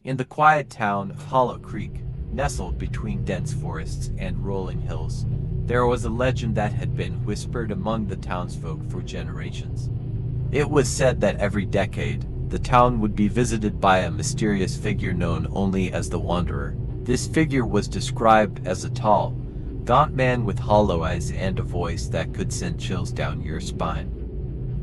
In the quiet town of Hollow Creek, nestled between dense forests and rolling hills, there was a legend that had been whispered among the townsfolk for generations. It was said that every decade, the town would be visited by a mysterious figure known only as the Wanderer. This figure was described as a tall, gaunt man with hollow eyes and a voice that could send chills down your spine.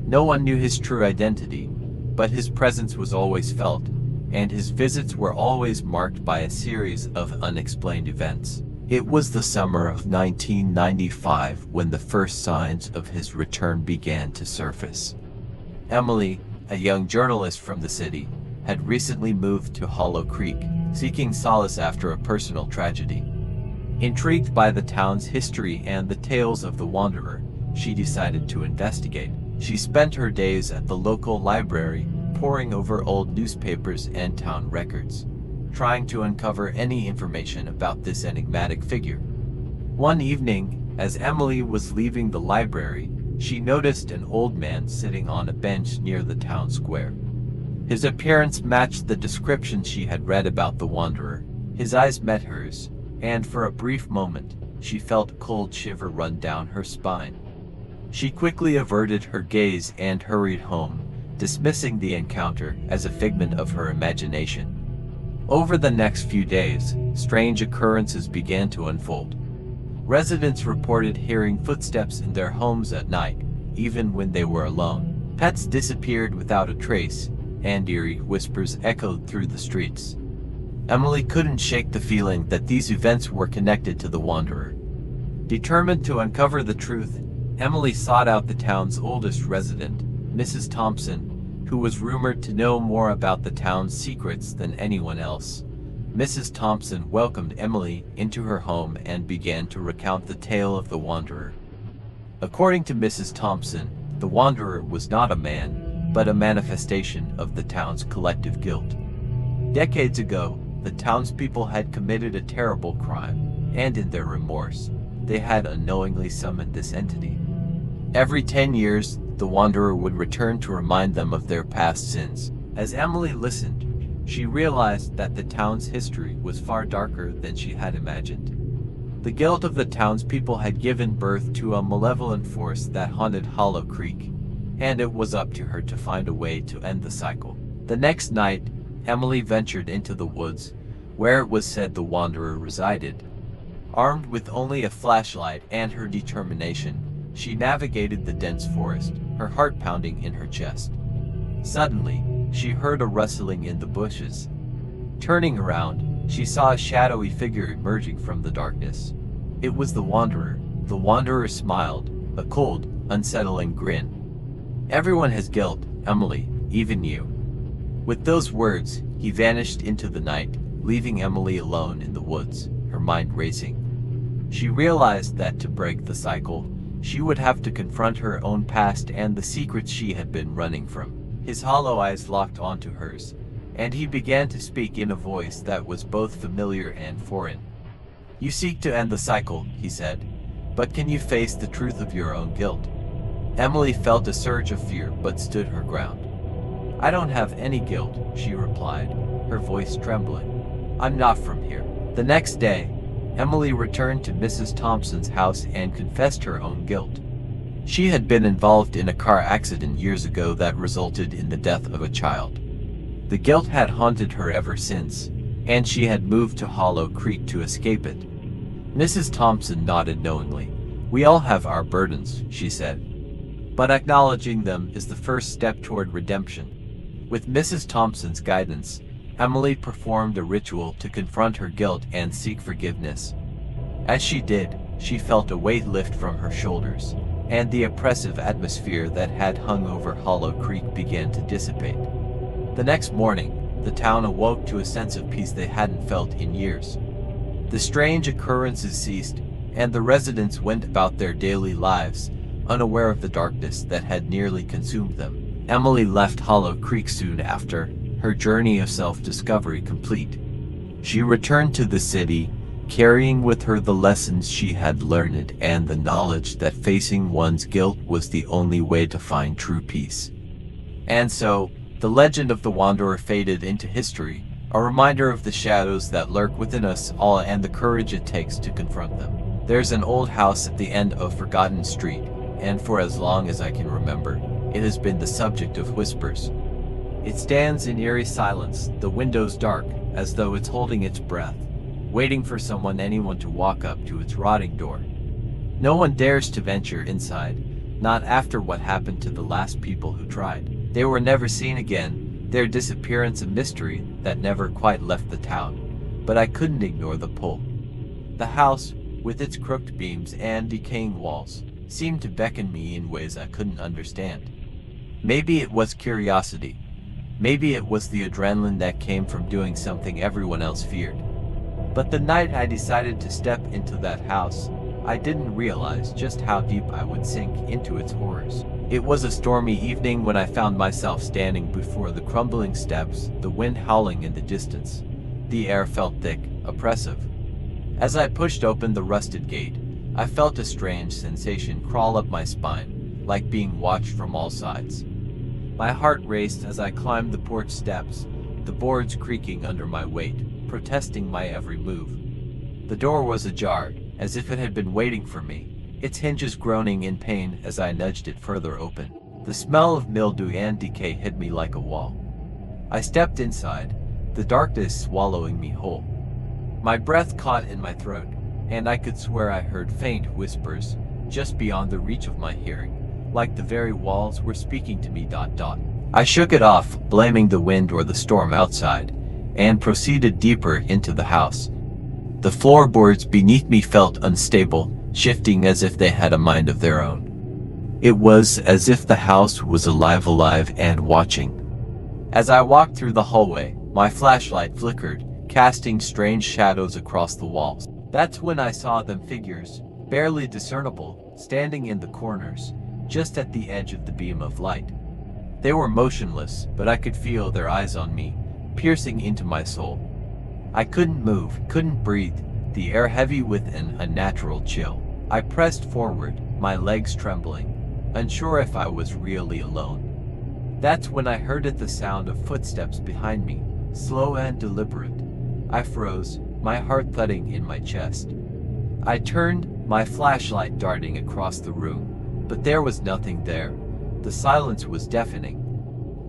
No one knew his true identity, but his presence was always felt, and his visits were always marked by a series of unexplained events. It was the summer of 1995 when the first signs of his return began to surface. Emily, a young journalist from the city, had recently moved to Hollow Creek, seeking solace after a personal tragedy. Intrigued by the town's history and the tales of the Wanderer, she decided to investigate. She spent her days at the local library, poring over old newspapers and town records, trying to uncover any information about this enigmatic figure. One evening, as Emily was leaving the library, she noticed an old man sitting on a bench near the town square. His appearance matched the description she had read about the Wanderer. His eyes met hers, and for a brief moment, she felt a cold shiver run down her spine. She quickly averted her gaze and hurried home, dismissing the encounter as a figment of her imagination. Over the next few days, strange occurrences began to unfold. Residents reported hearing footsteps in their homes at night, even when they were alone. Pets disappeared without a trace, and eerie whispers echoed through the streets. Emily couldn't shake the feeling that these events were connected to the Wanderer. Determined to uncover the truth, Emily sought out the town's oldest resident, Mrs. Thompson, who was rumored to know more about the town's secrets than anyone else. Mrs. Thompson welcomed Emily into her home and began to recount the tale of the Wanderer. According to Mrs. Thompson, the Wanderer was not a man, but a manifestation of the town's collective guilt. Decades ago, the townspeople had committed a terrible crime, and in their remorse, they had unknowingly summoned this entity. Every 10 years, the Wanderer would return to remind them of their past sins. As Emily listened, she realized that the town's history was far darker than she had imagined. The guilt of the townspeople had given birth to a malevolent force that haunted Hollow Creek, and it was up to her to find a way to end the cycle. The next night, Emily ventured into the woods, where it was said the Wanderer resided. Armed with only a flashlight and her determination, she navigated the dense forest, her heart pounding in her chest. Suddenly, she heard a rustling in the bushes. Turning around, she saw a shadowy figure emerging from the darkness. It was the Wanderer. The Wanderer smiled, a cold, unsettling grin. "Everyone has guilt, Emily, even you." With those words, he vanished into the night, leaving Emily alone in the woods, her mind racing. She realized that to break the cycle, she would have to confront her own past and the secrets she had been running from. His hollow eyes locked onto hers, and he began to speak in a voice that was both familiar and foreign. "You seek to end the cycle," he said, "but can you face the truth of your own guilt?" Emily felt a surge of fear but stood her ground. "I don't have any guilt," she replied, her voice trembling. "I'm not from here." The next day, Emily returned to Mrs. Thompson's house and confessed her own guilt. She had been involved in a car accident years ago that resulted in the death of a child. The guilt had haunted her ever since, and she had moved to Hollow Creek to escape it. Mrs. Thompson nodded knowingly. "We all have our burdens," she said, "but acknowledging them is the first step toward redemption." With Mrs. Thompson's guidance, Emily performed a ritual to confront her guilt and seek forgiveness. As she did, she felt a weight lift from her shoulders, and the oppressive atmosphere that had hung over Hollow Creek began to dissipate. The next morning, the town awoke to a sense of peace they hadn't felt in years. The strange occurrences ceased, and the residents went about their daily lives, unaware of the darkness that had nearly consumed them. Emily left Hollow Creek soon after, her journey of self-discovery complete. She returned to the city, carrying with her the lessons she had learned and the knowledge that facing one's guilt was the only way to find true peace. And so, the legend of the Wanderer faded into history, A reminder of the shadows that lurk within us all and the courage it takes to confront them. There's an old house at the end of Forgotten Street, and for as long as I can remember, it has been the subject of whispers. It stands in eerie silence, the windows dark, as though it's holding its breath, waiting for anyone to walk up to its rotting door. No one dares to venture inside, not after what happened to the last people who tried. They were never seen again, their disappearance a mystery that never quite left the town. But I couldn't ignore the pull. The house, with its crooked beams and decaying walls, seemed to beckon me in ways I couldn't understand. Maybe it was curiosity. Maybe it was the adrenaline that came from doing something everyone else feared. But the night I decided to step into that house, I didn't realize just how deep I would sink into its horrors. It was a stormy evening when I found myself standing before the crumbling steps, the wind howling in the distance. The air felt thick, oppressive. As I pushed open the rusted gate, I felt a strange sensation crawl up my spine, like being watched from all sides. My heart raced as I climbed the porch steps, the boards creaking under my weight, protesting my every move. The door was ajar, as if it had been waiting for me, its hinges groaning in pain as I nudged it further open. The smell of mildew and decay hit me like a wall. I stepped inside, the darkness swallowing me whole. My breath caught in my throat, and I could swear I heard faint whispers, just beyond the reach of my hearing, like the very walls were speaking to me. I shook it off, blaming the wind or the storm outside, and proceeded deeper into the house. The floorboards beneath me felt unstable, shifting as if they had a mind of their own. It was as if the house was alive and watching. As I walked through the hallway, my flashlight flickered, casting strange shadows across the walls. That's when I saw them, figures, barely discernible, standing in the corners, just at the edge of the beam of light. They were motionless, but I could feel their eyes on me, piercing into my soul. I couldn't move, couldn't breathe, the air heavy with an unnatural chill. I pressed forward, my legs trembling, unsure if I was really alone. That's when I heard the sound of footsteps behind me, slow and deliberate. I froze, my heart thudding in my chest. I turned, my flashlight darting across the room, but there was nothing there. The silence was deafening.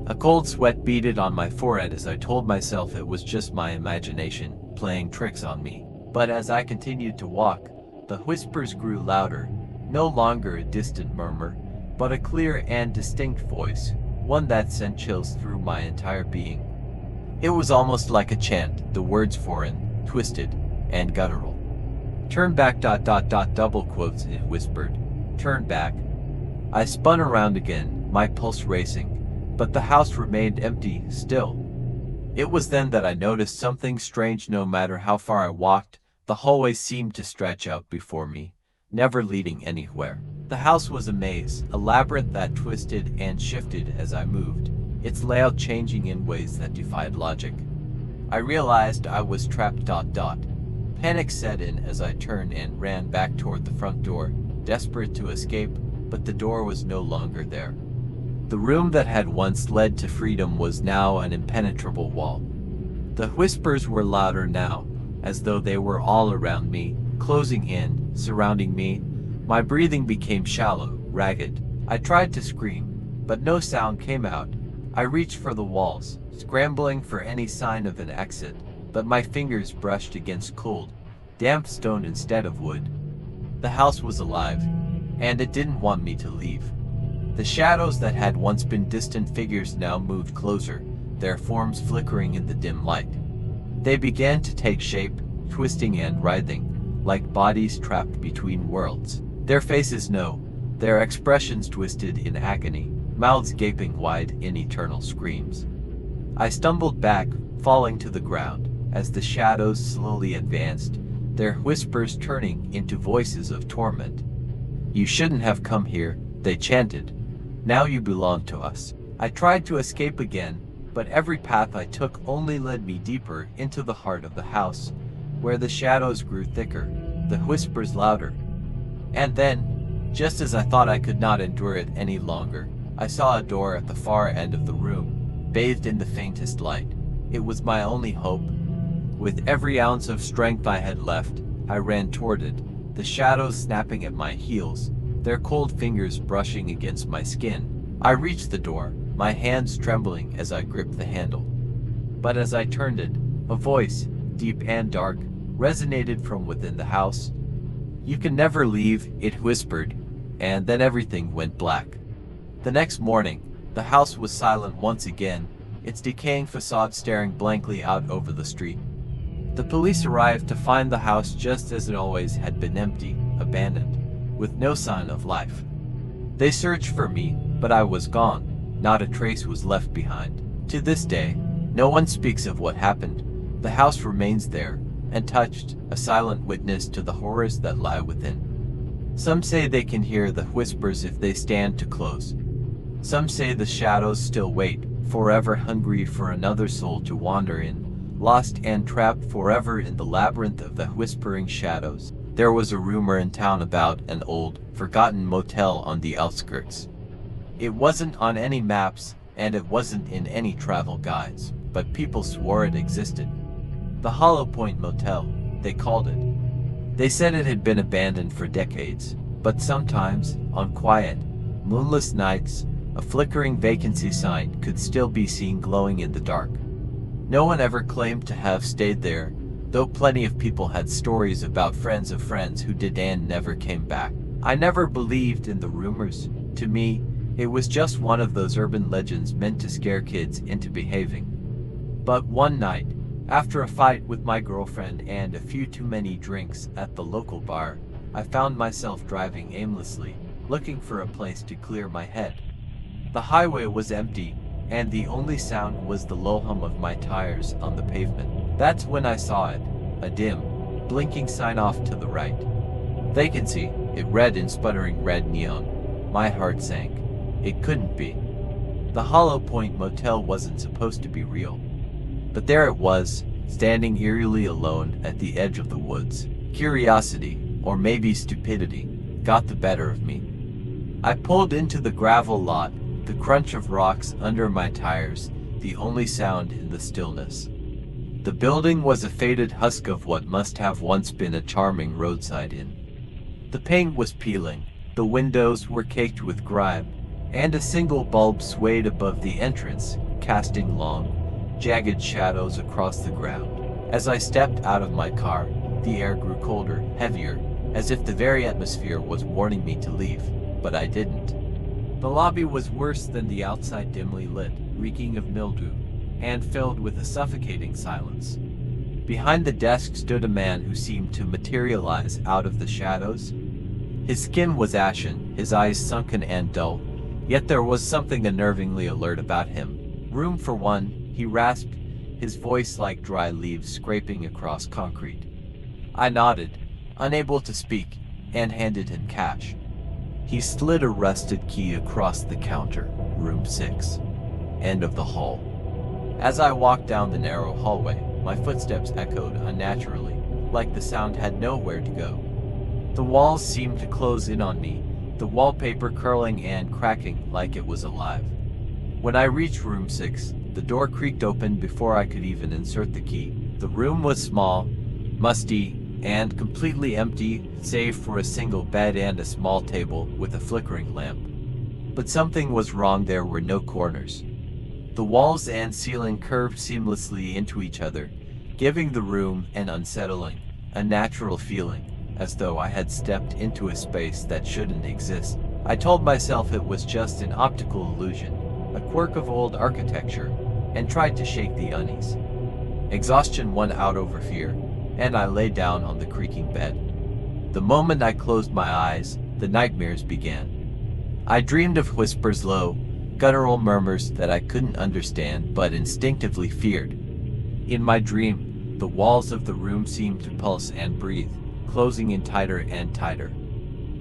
A cold sweat beaded on my forehead as I told myself it was just my imagination, playing tricks on me. But as I continued to walk, the whispers grew louder, no longer a distant murmur, but a clear and distinct voice, one that sent chills through my entire being. It was almost like a chant, the words foreign, twisted, and guttural. "Turn back, double quotes," it whispered. "Turn back." I spun around again, my pulse racing, but the house remained empty, still. It was then that I noticed something strange. No matter how far I walked, the hallway seemed to stretch out before me, never leading anywhere. The house was a maze, a labyrinth that twisted and shifted as I moved, its layout changing in ways that defied logic. I realized I was trapped. Panic set in as I turned and ran back toward the front door, desperate to escape, but the door was no longer there. The room that had once led to freedom was now an impenetrable wall. The whispers were louder now, as though they were all around me, closing in, surrounding me. My breathing became shallow, ragged. I tried to scream, but no sound came out. I reached for the walls, scrambling for any sign of an exit, but my fingers brushed against cold, damp stone instead of wood. The house was alive, and it didn't want me to leave. The shadows that had once been distant figures now moved closer, their forms flickering in the dim light. They began to take shape, twisting and writhing, like bodies trapped between worlds. Their faces their expressions twisted in agony, mouths gaping wide in eternal screams. I stumbled back, falling to the ground, as the shadows slowly advanced, their whispers turning into voices of torment. "You shouldn't have come here," they chanted. "Now you belong to us." I tried to escape again, but every path I took only led me deeper into the heart of the house, where the shadows grew thicker, the whispers louder. And then, just as I thought I could not endure it any longer, I saw a door at the far end of the room, bathed in the faintest light. It was my only hope. With every ounce of strength I had left, I ran toward it, the shadows snapping at my heels, their cold fingers brushing against my skin. I reached the door, my hands trembling as I gripped the handle. But as I turned it, a voice, deep and dark, resonated from within the house. "You can never leave," it whispered, and then everything went black. The next morning, the house was silent once again, its decaying facade staring blankly out over the street. The police arrived to find the house just as it always had been, empty, abandoned, with no sign of life. They searched for me, but I was gone. Not a trace was left behind. To this day, no one speaks of what happened. The house remains there, untouched, a silent witness to the horrors that lie within. Some say they can hear the whispers if they stand too close. Some say the shadows still wait, forever hungry for another soul to wander in, lost and trapped forever in the labyrinth of the whispering shadows. There was a rumor in town about an old, forgotten motel on the outskirts. It wasn't on any maps, and it wasn't in any travel guides, but people swore it existed. The Hollow Point Motel, they called it. They said it had been abandoned for decades, but sometimes, on quiet, moonless nights, a flickering vacancy sign could still be seen glowing in the dark. No one ever claimed to have stayed there, though plenty of people had stories about friends of friends who did and never came back. I never believed in the rumors. To me, it was just one of those urban legends meant to scare kids into behaving. But one night, after a fight with my girlfriend and a few too many drinks at the local bar, I found myself driving aimlessly, looking for a place to clear my head. The highway was empty, and the only sound was the low hum of my tires on the pavement. That's when I saw it, a dim, blinking sign off to the right. "Vacancy," it read in sputtering red neon. My heart sank. It couldn't be. The Hollow Point Motel wasn't supposed to be real. But there it was, standing eerily alone at the edge of the woods. Curiosity, or maybe stupidity, got the better of me. I pulled into the gravel lot, the crunch of rocks under my tires, the only sound in the stillness. The building was a faded husk of what must have once been a charming roadside inn. The paint was peeling, the windows were caked with grime, and a single bulb swayed above the entrance, casting long, jagged shadows across the ground. As I stepped out of my car, the air grew colder, heavier, as if the very atmosphere was warning me to leave, but I didn't. The lobby was worse than the outside, dimly lit, reeking of mildew, and filled with a suffocating silence. Behind the desk stood a man who seemed to materialize out of the shadows. His skin was ashen, his eyes sunken and dull, yet there was something unnervingly alert about him. "Room for one," he rasped, his voice like dry leaves scraping across concrete. I nodded, unable to speak, and handed him cash. He slid a rusted key across the counter. "Room 6. End of the hall." As I walked down the narrow hallway, my footsteps echoed unnaturally, like the sound had nowhere to go. The walls seemed to close in on me, the wallpaper curling and cracking like it was alive. When I reached room 6, the door creaked open before I could even insert the key. The room was small, musty, and completely empty, save for a single bed and a small table with a flickering lamp. But something was wrong. There were no corners. The walls and ceiling curved seamlessly into each other, giving the room an unsettling, unnatural feeling, as though I had stepped into a space that shouldn't exist. I told myself it was just an optical illusion, a quirk of old architecture, and tried to shake the unease. Exhaustion won out over fear, and I lay down on the creaking bed. The moment I closed my eyes, the nightmares began. I dreamed of whispers, low, guttural murmurs that I couldn't understand but instinctively feared. In my dream, the walls of the room seemed to pulse and breathe, closing in tighter and tighter.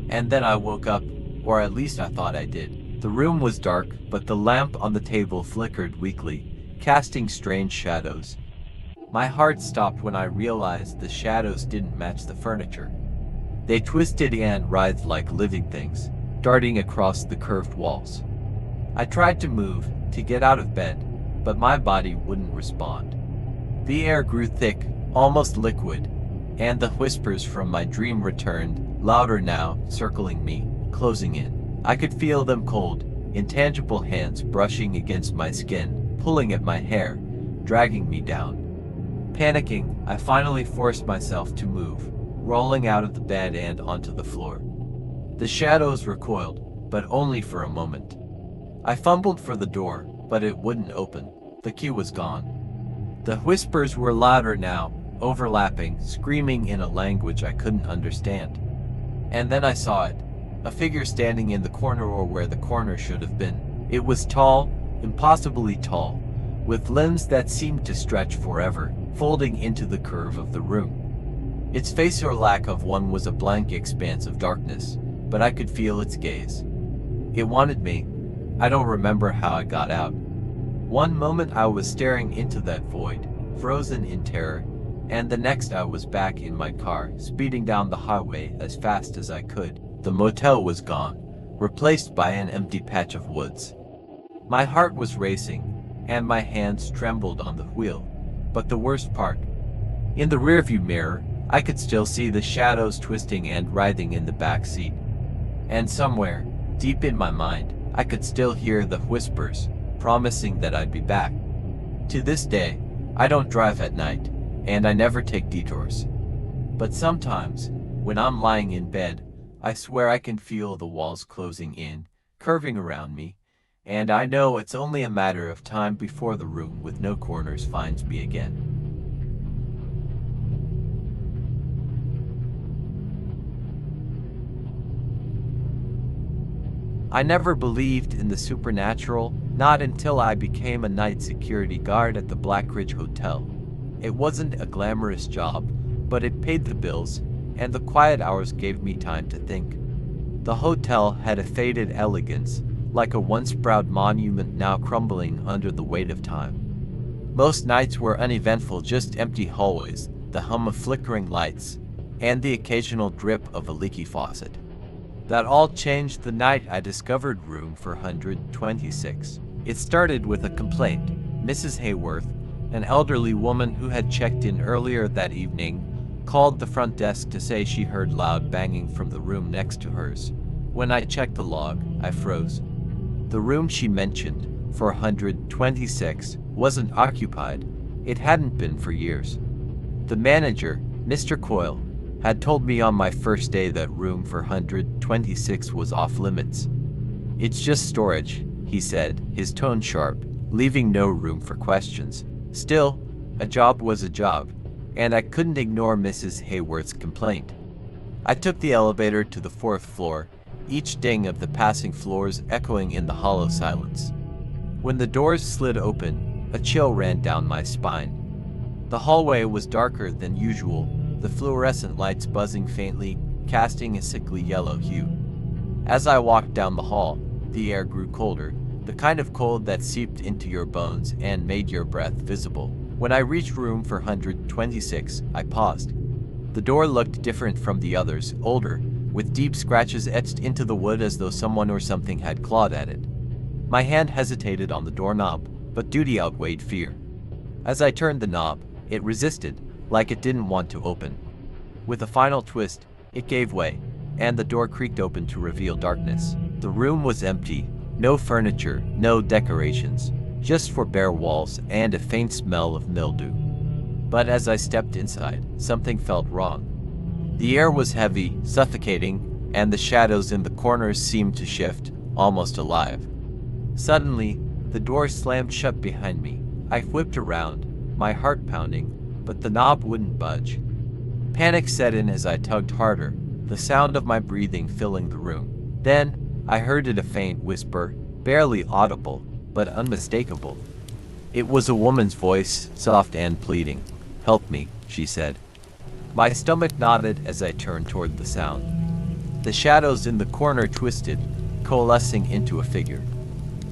And then I woke up, or at least I thought I did. The room was dark, but the lamp on the table flickered weakly, casting strange shadows. My heart stopped when I realized the shadows didn't match the furniture. They twisted and writhed like living things, darting across the curved walls. I tried to move, to get out of bed, but my body wouldn't respond. The air grew thick, almost liquid, and the whispers from my dream returned, louder now, circling me, closing in. I could feel them cold, intangible hands brushing against my skin, pulling at my hair, dragging me down. Panicking, I finally forced myself to move, rolling out of the bed and onto the floor. The shadows recoiled, but only for a moment. I fumbled for the door, but it wouldn't open. The key was gone. The whispers were louder now, overlapping, screaming in a language I couldn't understand. And then I saw it, a figure standing in the corner, or where the corner should have been. It was tall, impossibly tall, with limbs that seemed to stretch forever, folding into the curve of the room. Its face, or lack of one, was a blank expanse of darkness, but I could feel its gaze. It wanted me. I don't remember how I got out. One moment I was staring into that void, frozen in terror, and the next I was back in my car, speeding down the highway as fast as I could. The motel was gone, replaced by an empty patch of woods. My heart was racing, and my hands trembled on the wheel. But the worst part, in the rearview mirror, I could still see the shadows twisting and writhing in the back seat. And somewhere, deep in my mind, I could still hear the whispers, promising that I'd be back. To this day, I don't drive at night, and I never take detours. But sometimes, when I'm lying in bed, I swear I can feel the walls closing in, curving around me, and I know it's only a matter of time before the room with no corners finds me again. I never believed in the supernatural, not until I became a night security guard at the Black Ridge Hotel. It wasn't a glamorous job, but it paid the bills, and the quiet hours gave me time to think. The hotel had a faded elegance, like a once proud monument now crumbling under the weight of time. Most nights were uneventful, just empty hallways, the hum of flickering lights, and the occasional drip of a leaky faucet. That all changed the night I discovered room 426. It started with a complaint. Mrs. Hayworth, an elderly woman who had checked in earlier that evening, called the front desk to say she heard loud banging from the room next to hers. When I checked the log, I froze. The room she mentioned, 426, wasn't occupied. It hadn't been for years. The manager, Mr. Coyle, had told me on my first day that room 426 was off limits. "It's just storage," he said, his tone sharp, leaving no room for questions. Still, a job was a job, and I couldn't ignore Mrs. Hayworth's complaint. I took the elevator to the 4th floor, each ding of the passing floors echoing in the hollow silence. When the doors slid open, a chill ran down my spine. The hallway was darker than usual, the fluorescent lights buzzing faintly, casting a sickly yellow hue. As I walked down the hall, the air grew colder, the kind of cold that seeped into your bones and made your breath visible. When I reached room 426, I paused. The door looked different from the others, older, with deep scratches etched into the wood as though someone or something had clawed at it. My hand hesitated on the doorknob, but duty outweighed fear. As I turned the knob, it resisted, like it didn't want to open. With a final twist, it gave way, and the door creaked open to reveal darkness. The room was empty, no furniture, no decorations, just four bare walls and a faint smell of mildew. But as I stepped inside, something felt wrong. The air was heavy, suffocating, and the shadows in the corners seemed to shift, almost alive. Suddenly, the door slammed shut behind me. I whipped around, my heart pounding, but the knob wouldn't budge. Panic set in as I tugged harder, the sound of my breathing filling the room. Then, I heard it, a faint whisper, barely audible, but unmistakable. It was a woman's voice, soft and pleading. "Help me," she said. My stomach knotted as I turned toward the sound. The shadows in the corner twisted, coalescing into a figure.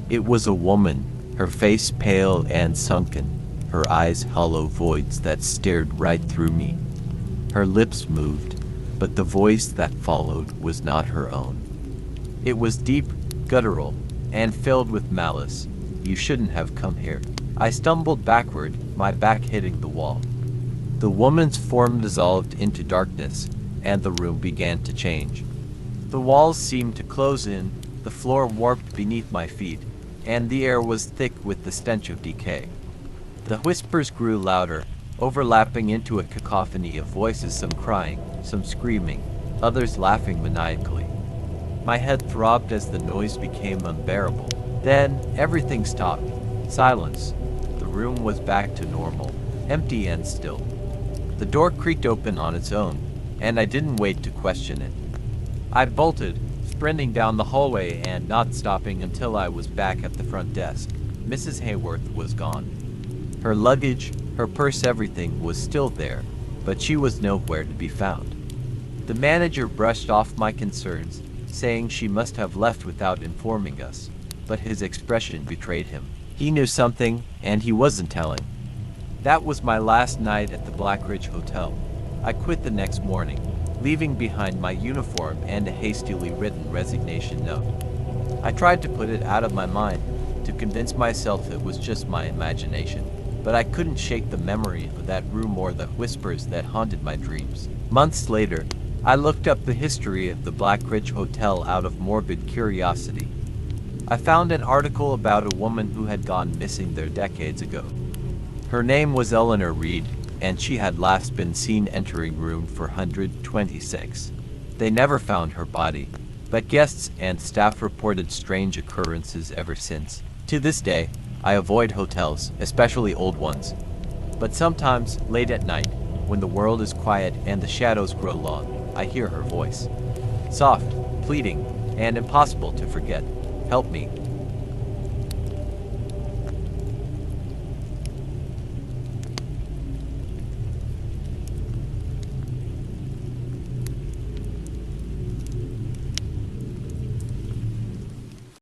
It was a woman, her face pale and sunken, her eyes hollow voids that stared right through me. Her lips moved, but the voice that followed was not her own. It was deep, guttural, and filled with malice. "You shouldn't have come here. I stumbled backward, my back hitting the wall. The woman's form dissolved into darkness, and the room began to change. The walls seemed to close in, the floor warped beneath my feet, and the air was thick with the stench of decay. The whispers grew louder, overlapping into a cacophony of voices, some crying, some screaming, others laughing maniacally. My head throbbed as the noise became unbearable. Then everything stopped. Silence. The room was back to normal, empty and still. The door creaked open on its own, and I didn't wait to question it. I bolted, sprinting down the hallway and not stopping until I was back at the front desk. Mrs. Hayworth was gone. Her luggage, her purse, everything was still there, but she was nowhere to be found. The manager brushed off my concerns, saying she must have left without informing us, but his expression betrayed him. He knew something, and he wasn't telling. That was my last night at the Blackridge Hotel. I quit the next morning, leaving behind my uniform and a hastily written resignation note. I tried to put it out of my mind, to convince myself it was just my imagination, but I couldn't shake the memory of that room or the whispers that haunted my dreams. Months later, I looked up the history of the Blackridge Hotel out of morbid curiosity. I found an article about a woman who had gone missing there decades ago. Her name was Eleanor Reed, and she had last been seen entering room 426. They never found her body, but guests and staff reported strange occurrences ever since. To this day, I avoid hotels, especially old ones. But sometimes, late at night, when the world is quiet and the shadows grow long, I hear her voice. Soft, pleading, and impossible to forget. Help me.